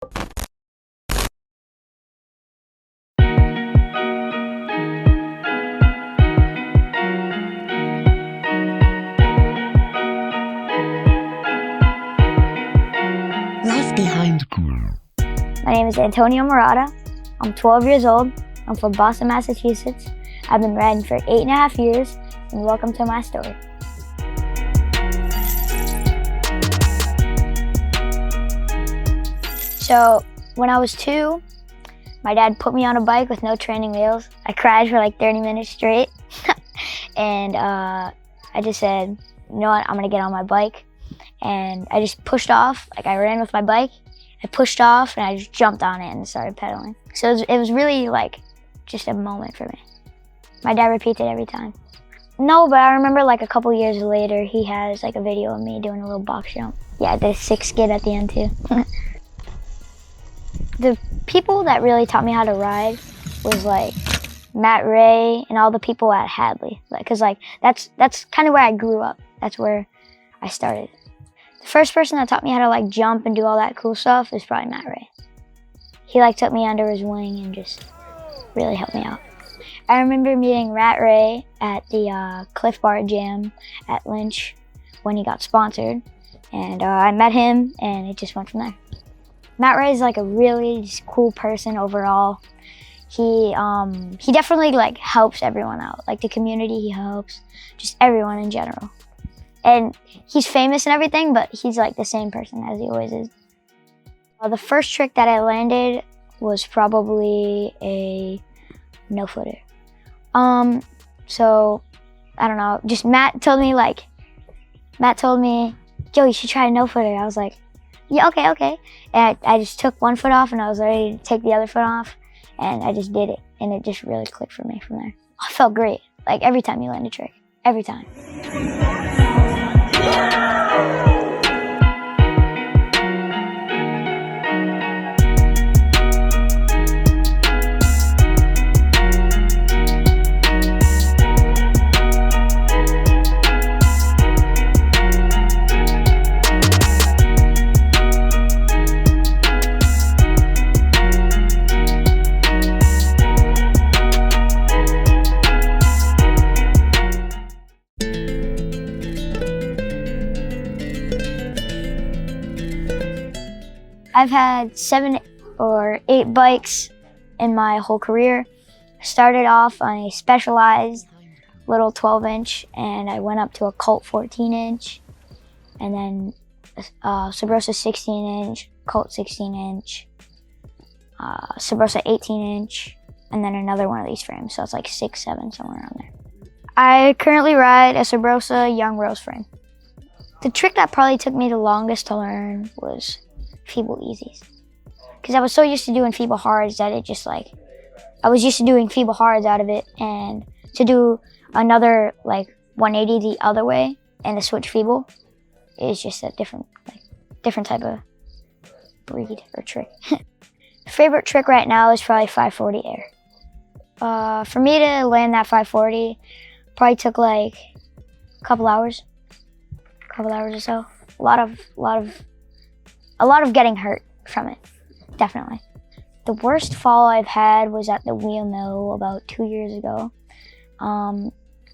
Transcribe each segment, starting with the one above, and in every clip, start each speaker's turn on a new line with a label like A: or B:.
A: Life behind cool.
B: My name is Antonio Marotta. I'm 12 years old. I'm from Boston, Massachusetts. I've been riding for 8.5 years, and welcome to my story. So, when I was 2, my dad put me on a bike with no training wheels. I cried for like 30 minutes straight. And I just said, you know what, I'm gonna get on my bike. And I just pushed off, like I ran with my bike. I pushed off and I just jumped on it and started pedaling. So it was really like just a moment for me. My dad repeats it every time. No, but I remember like a couple years later, he has like a video of me doing a little box jump. Yeah, the 6 skid at the end too. The people that really taught me how to ride was like Matt Ray and all the people at Hadley. Cause like that's kind of where I grew up. That's where I started. The first person that taught me how to like jump and do all that cool stuff is probably Matt Ray. He like took me under his wing and just really helped me out. I remember meeting Matt Ray at the Cliff Bar Jam at Lynch when he got sponsored. And I met him and it just went from there. Matt Ray is like a really just cool person overall. He definitely like helps everyone out. Like the community he helps, just everyone in general. And he's famous and everything, but he's like the same person as he always is. The first trick that I landed was probably a no-footer. So, I don't know, just Matt told me, Joe, you should try a no-footer. I was like, yeah, okay. And I just took one foot off and I was ready to take the other foot off. And I just did it. And it just really clicked for me from there. I felt great. Like every time you land a trick, every time. I've had 7 or 8 bikes in my whole career. I started off on a Specialized little 12-inch, and I went up to a Colt 14-inch, and then Sabrosa 16-inch, Colt 16-inch, Sabrosa 18-inch, and then another one of these frames. So it's like 6, 7, somewhere around there. I currently ride a Sabrosa Young Rose frame. The trick that probably took me the longest to learn was feeble easies, because I was so used to doing feeble hards that it just like I was used to doing feeble hards out of it, and to do another like 180 the other way and to switch feeble is just a different type of breed or trick. Favorite trick right now is probably 540 air. For me to land that 540 probably took like a couple hours or so. A lot of getting hurt from it, definitely. The worst fall I've had was at the Wheel Mill about 2 years ago.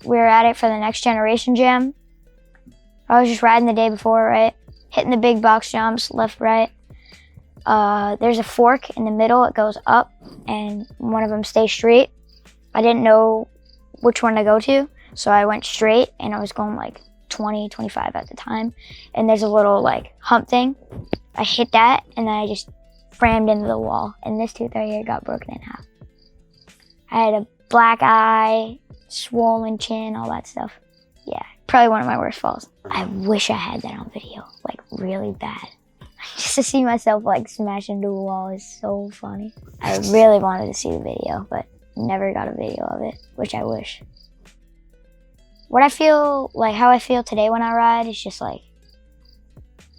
B: We were at it for the Next Generation Jam. I was just riding the day before, right? Hitting the big box jumps, left, right. There's a fork in the middle, it goes up, and one of them stays straight. I didn't know which one to go to, so I went straight, and I was going like 20, 25 at the time. And there's a little like hump thing. I hit that, and then I just rammed into the wall, and this tooth right here got broken in half. I had a black eye, swollen chin, all that stuff. Yeah, probably one of my worst falls. I wish I had that on video, like really bad. Just to see myself like smash into a wall is so funny. I really wanted to see the video, but never got a video of it, which I wish. What I feel, like how I feel today when I ride is just like,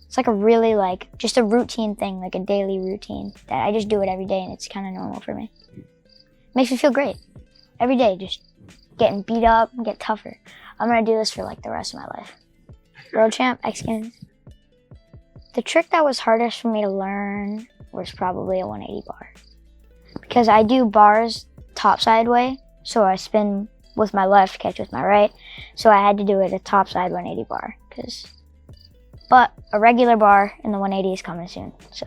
B: it's like a really like, just a routine thing, like a daily routine that I just do it every day and it's kind of normal for me. Makes me feel great. Every day, just getting beat up and get tougher. I'm gonna do this for like the rest of my life. World champ, X Games. The trick that was hardest for me to learn was probably a 180 bar. Because I do bars topside way, so I spin with my left, catch with my right. So I had to do it a topside 180 bar. But a regular bar in the 180 is coming soon, so.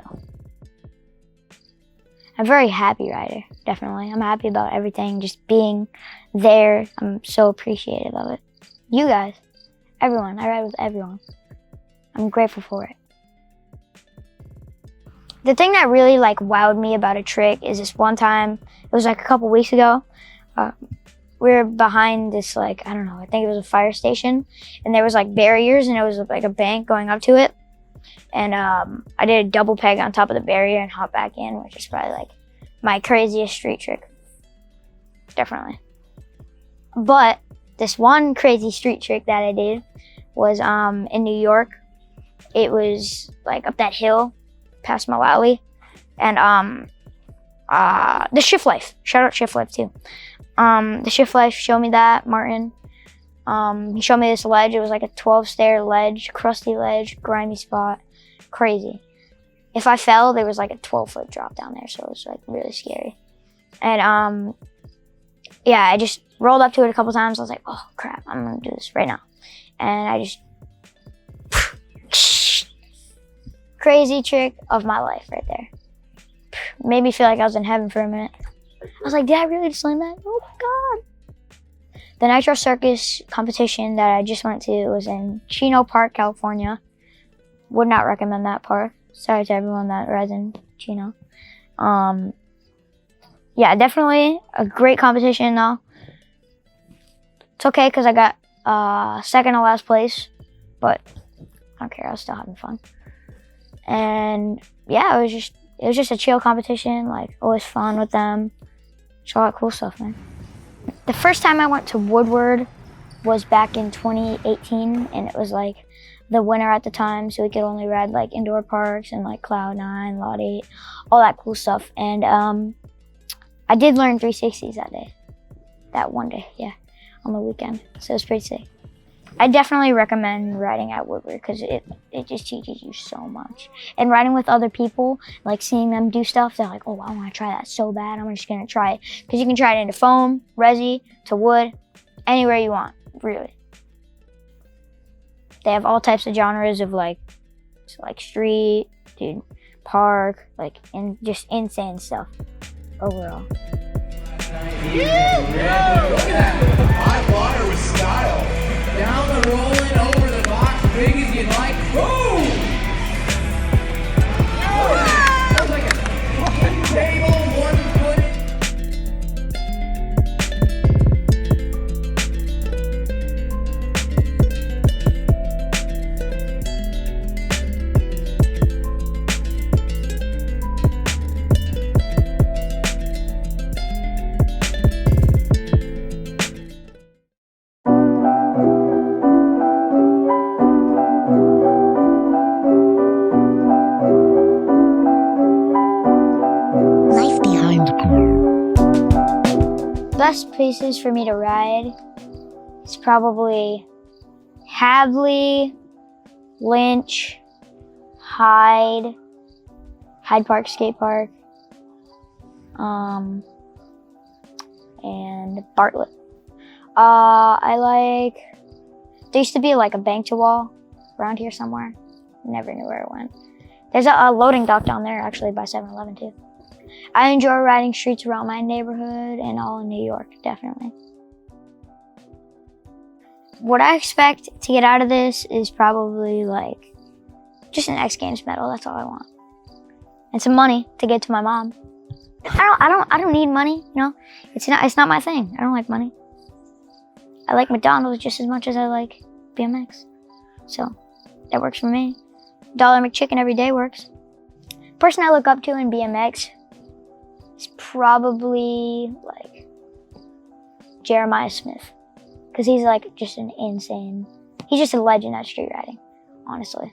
B: I'm a very happy rider, definitely. I'm happy about everything, just being there. I'm so appreciative of it. You guys, everyone, I ride with everyone. I'm grateful for it. The thing that really like wowed me about a trick is this one time, it was like a couple weeks ago, we were behind this like, I don't know, I think it was a fire station, and there was like barriers and it was like a bank going up to it. And I did a double peg on top of the barrier and hopped back in, which is probably like my craziest street trick, definitely. But this one crazy street trick that I did was in New York. It was like up that hill past Malawi, and the Shift Life, shout out Shift Life too. The Shift Life showed me that, Martin. He showed me this ledge. It was like a 12-stair ledge, crusty ledge, grimy spot, crazy. If I fell, there was like a 12-foot drop down there, so it was like really scary. And yeah, I just rolled up to it a couple times. I was like, oh crap, I'm gonna do this right now. And I just, crazy trick of my life right there. Made me feel like I was in heaven for a minute. I was like, did I really just land that? Oh my God. The Nitro Circus competition that I just went to was in Chino Park, California. Would not recommend that park. Sorry to everyone that rides in Chino. Yeah, definitely a great competition though. It's okay because I got second to last place, but I don't care, I was still having fun. And yeah, it was just a chill competition, like always fun with them. It's all that cool stuff, man. The first time I went to Woodward was back in 2018, and it was like the winter at the time, so we could only ride like indoor parks and like Cloud9, Lot 8, all that cool stuff. And I did learn 360s that day, that one day, yeah, on the weekend. So it was pretty sick. I definitely recommend riding at Woodward because it just teaches you so much. And riding with other people, like seeing them do stuff, they're like, oh, I want to try that so bad. I'm just going to try it. Because you can try it into foam, resi, to wood, anywhere you want, really. They have all types of genres of like street, dude, park, like, and just insane stuff overall.
C: Yeah, look at that. High water with style. Down the rolling, over the box, big as you'd like. Boom! That was like a fucking table, one-footed.
A: Life behind the gear.
B: Best places for me to ride is probably Hadley, Lynch, Hyde Park Skate Park, and Bartlett. There used to be like a bank to wall around here somewhere. Never knew where it went. There's a loading dock down there actually by 7-Eleven too. I enjoy riding streets around my neighborhood and all in New York, definitely. What I expect to get out of this is probably like just an X Games medal. That's all I want, and some money to get to my mom. I don't need money. You know, it's not my thing. I don't like money. I like McDonald's just as much as I like BMX, so that works for me. Dollar McChicken every day works. Person I look up to in BMX is probably like Jeremiah Smith, because he's like just he's just a legend at street riding, honestly.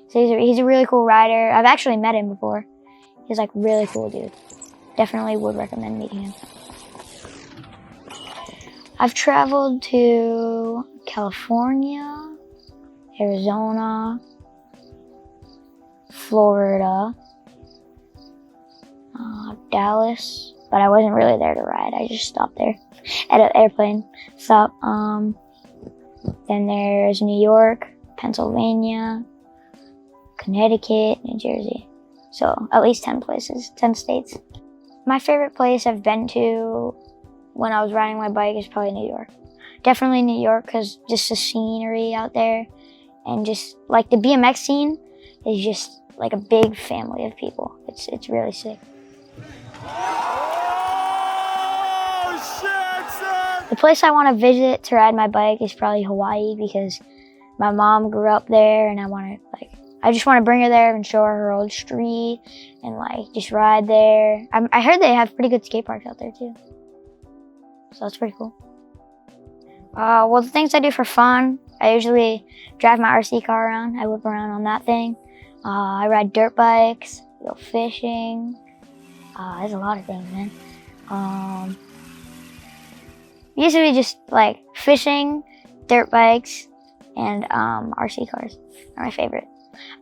B: So he's a really cool rider. I've actually met him before. He's like really cool dude. Definitely would recommend meeting him. I've traveled to California, Arizona, Florida, Dallas, but I wasn't really there to ride. I just stopped there at an airplane stop. Then there's New York, Pennsylvania, Connecticut, New Jersey. So at least 10 places, 10 states. My favorite place I've been to when I was riding my bike is probably New York. Definitely New York, because just the scenery out there and just like the BMX scene is just like a big family of people. It's really sick. The place I want to visit to ride my bike is probably Hawaii, because my mom grew up there and I just want to bring her there and show her old street and like just ride there. I heard they have pretty good skate parks out there too. So that's pretty cool. Well, the things I do for fun, I usually drive my RC car around. I whip around on that thing. I ride dirt bikes, go fishing. There's a lot of things, man. Usually just like fishing, dirt bikes, and RC cars are my favorite.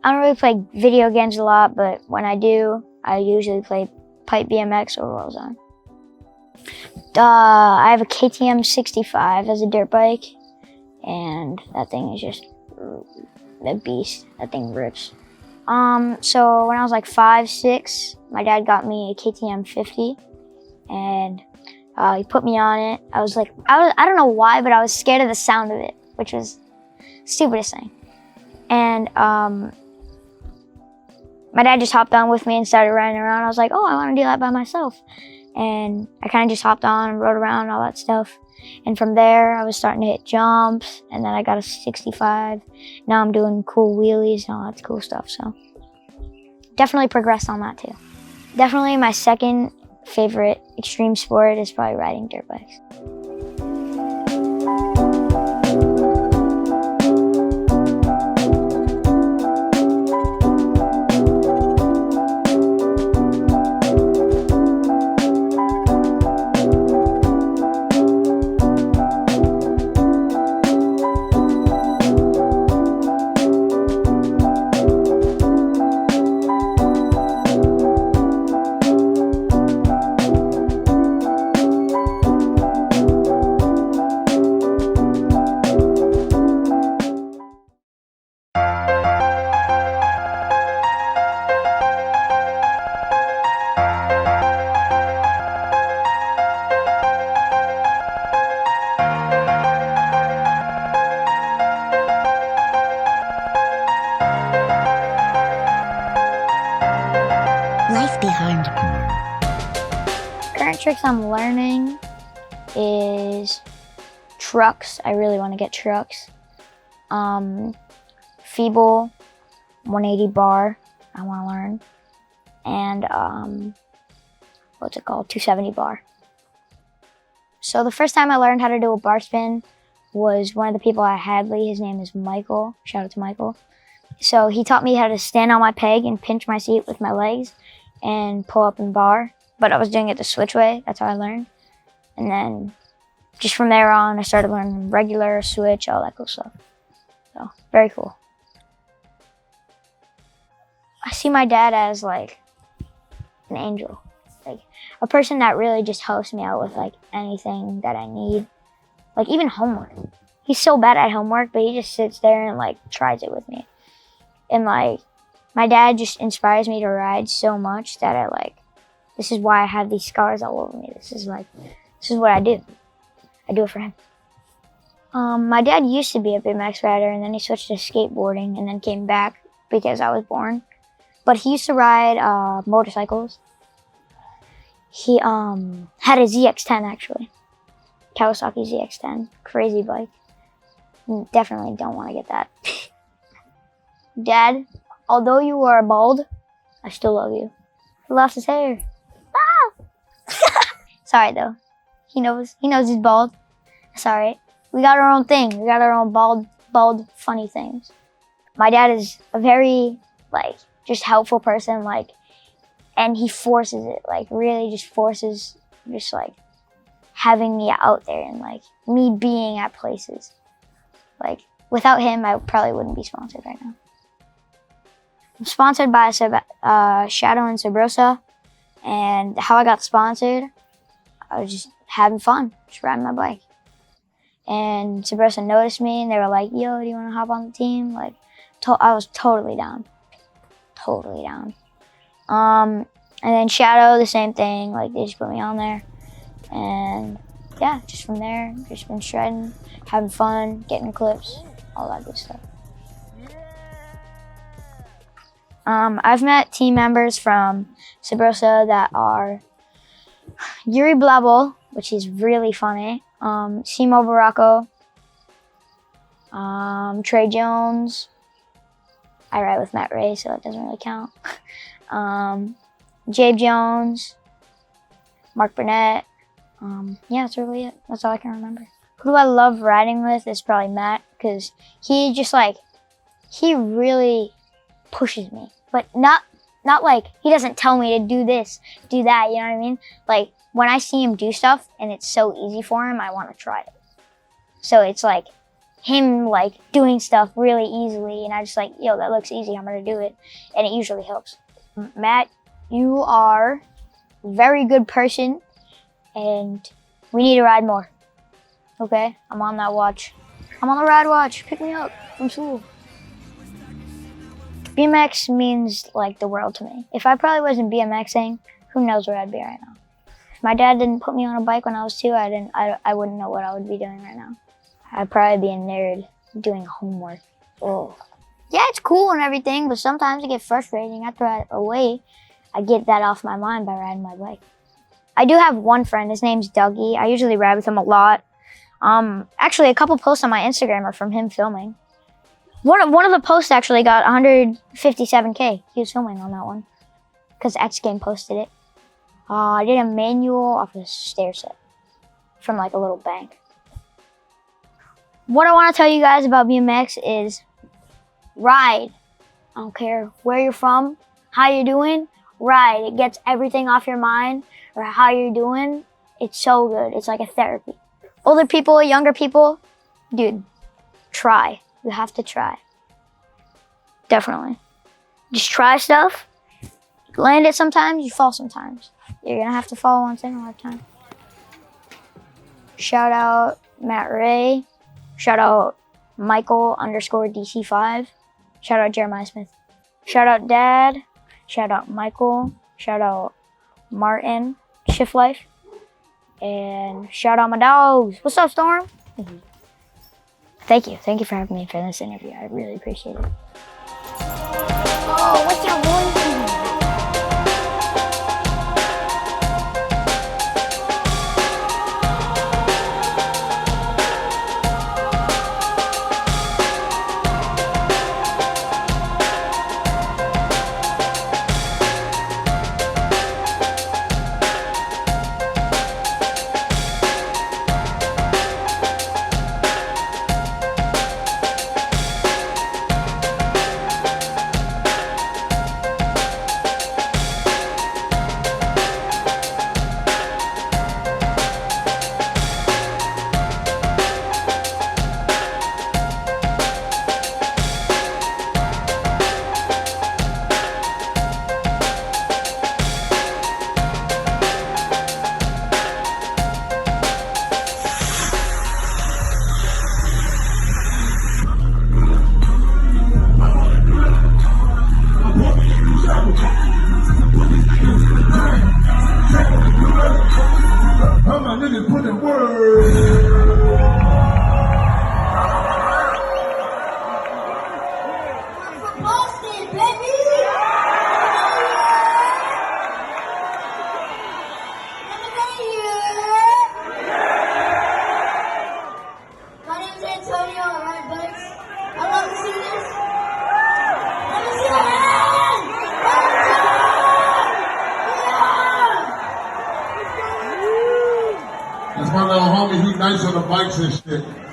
B: I don't really play video games a lot, but when I do, I usually play pipe BMX or roll zone. I have a KTM 65 as a dirt bike, and that thing is just a beast. That thing rips. So when I was like 5, 6, my dad got me a KTM 50, and he put me on it. I don't know why, but I was scared of the sound of it, which was the stupidest thing. And my dad just hopped on with me and started riding around. I was like, oh, I want to do that by myself. And I kind of just hopped on and rode around and all that stuff. And from there, I was starting to hit jumps, and then I got a 65. Now I'm doing cool wheelies and all that cool stuff. So definitely progressed on that too. Definitely my second favorite extreme sport is probably riding dirt bikes.
A: Life behind the
B: Current tricks I'm learning is trucks. I really want to get trucks. Feeble 180 bar I want to learn. And what's it called? 270 bar. So the first time I learned how to do a bar spin was one of the people at Hadley. His name is Michael. Shout out to Michael. So he taught me how to stand on my peg and pinch my seat with my legs and pull up and bar. But I was doing it the switch way. That's how I learned. And then just from there on, I started learning regular, switch, all that cool stuff. So very cool. I see my dad as like an angel. Like a person that really just helps me out with like anything that I need. Like even homework. He's so bad at homework, but he just sits there and like tries it with me. And like my dad just inspires me to ride so much that this is why I have these scars all over me. This is what I do. I do it for him. My dad used to be a BMX rider, and then he switched to skateboarding and then came back because I was born. But he used to ride motorcycles. He had a ZX-10 actually. Kawasaki ZX-10. Crazy bike. Definitely don't want to get that. Dad, although you are bald, I still love you. He lost his hair. Ah! Sorry though. He knows he's bald. It's alright. We got our own thing. We got our own bald funny things. My dad is a very just helpful person, and he forces it, really just forces having me out there and me being at places. Without him, I probably wouldn't be sponsored right now. I'm sponsored by Shadow and Sabrosa. And how I got sponsored, I was just having fun, just riding my bike. And Sabrosa noticed me, and they were like, "Yo, do you want to hop on the team?" Like, I was totally down. Totally down. And then Shadow, the same thing. Like, they just put me on there. And yeah, just from there, just been shredding, having fun, getting clips, all that good stuff. I've met team members from Sabrosa that are Yuri Blabel, which is really funny, Simo Baracco, Trey Jones. I ride with Matt Ray, so it doesn't really count. Jabe Jones, Mark Burnett. Yeah, that's really it. That's all I can remember. Who do I love riding with is probably Matt, because he just he really pushes me, but not like he doesn't tell me to do this, do that, you know what I mean? Like, when I see him do stuff and it's so easy for him, I want to try it. So it's like him doing stuff really easily, and I just yo, that looks easy, I'm gonna do it, and it usually helps. Matt, you are a very good person, and we need to ride more. Okay, I'm on that watch. I'm on the ride watch. Pick me up from school. BMX means the world to me. If I probably wasn't BMXing, who knows where I'd be right now. If my dad didn't put me on a bike when I was 2, I wouldn't know what I would be doing right now. I'd probably be a nerd doing homework. Oh. Yeah, it's cool and everything, but sometimes it gets frustrating. After I get that off my mind by riding my bike. I do have one friend, his name's Dougie. I usually ride with him a lot. Actually, a couple posts on my Instagram are from him filming. One of the posts actually got 157K. He was filming on that one because X Game posted it. I did a manual off a stair set from a little bank. What I want to tell you guys about BMX is ride. I don't care where you're from, how you're doing, ride. It gets everything off your mind or how you're doing. It's so good. It's like a therapy. Older people, younger people, dude, try. You have to try. Definitely. Just try stuff. Land it sometimes, you fall sometimes. You're gonna have to fall once in a lifetime. Shout out Matt Ray. Shout out Michael_DC5. Shout out Jeremiah Smith. Shout out Dad. Shout out Michael. Shout out Martin, Shift Life. And shout out my dogs. What's up, Storm? Thank you. Thank you for having me for this interview. I really appreciate it. Oh, what's your voice?
D: That's my little homie, he nice on the bikes and shit.